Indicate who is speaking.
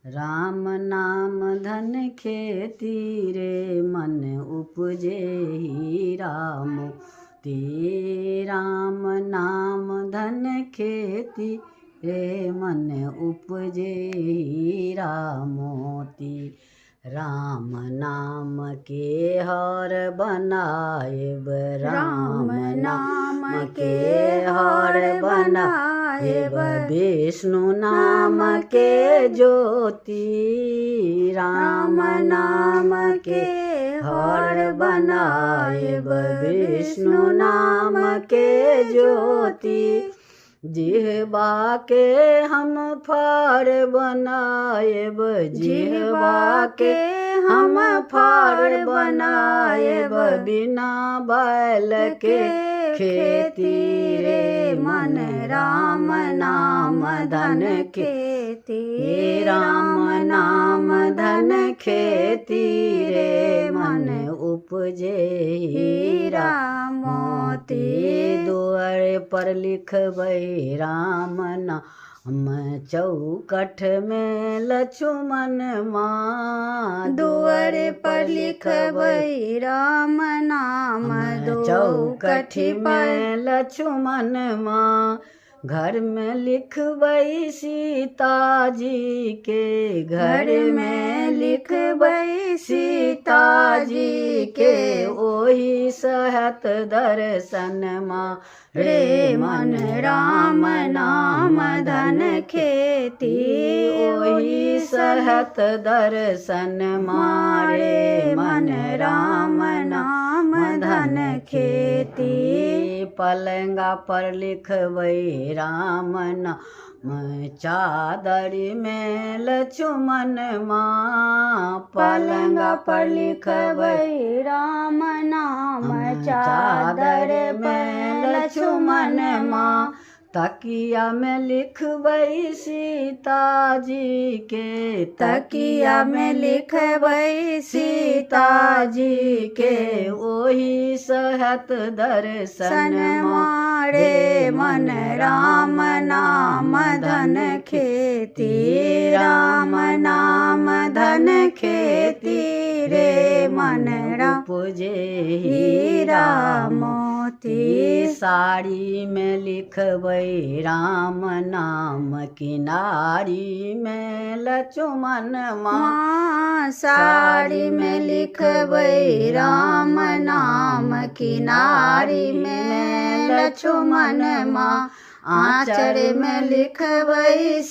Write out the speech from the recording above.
Speaker 1: राम नाम धन खेती रे मन उपजे हीरा मोती। राम नाम धन खेती रे मन उपजे हीरा मोती। राम नाम के हर बनाएब, राम नाम के हर बनाएब, विष्णु नाम के ज्योति। राम नाम के हर बनाएब, विष्णु नाम के ज्योति। जिह्वा के हम फार बनाएब, जिह्वा के हम फार बनाएब, बिना बैल के खेती रे मन राम नाम धन खेती। राम नाम धन खेती रे मन उपजे हीरा मोती। दुआरे पर लिखबै राम नाम चौखट में लक्ष्मण माँ। दुआरे पर लिखबै राम नाम चौखट में लक्ष्मण माँ। घर में लिखबै सीता जी के, घर में लिखबै सीता जी के, ओही सहत दर्शन माँ रे मन राम नाम धन खेती। ओही सहत दर्शन माँ रे मन राम नाम धन खेती। पलंगा पर लिखबै राम नाम चादर में लक्ष्मण माँ। पलंगा पर लिखबै राम नाम चादर में लक्ष्मण माँ। तकिया में लिखबै सीता जी के, तकिया में लिखबै सीता जी के, ओही सहत दर्शन माँ रे मन राम नाम धन खेती। राम नाम धन खेती रे मन उपजे हीरा मोती। साड़ी में लिखबै राम नाम किनारी में लक्ष्मण माँ। साड़ी में लिखबै राम नाम किनारी में लक्ष्मण माँ। आँचर में लिखबै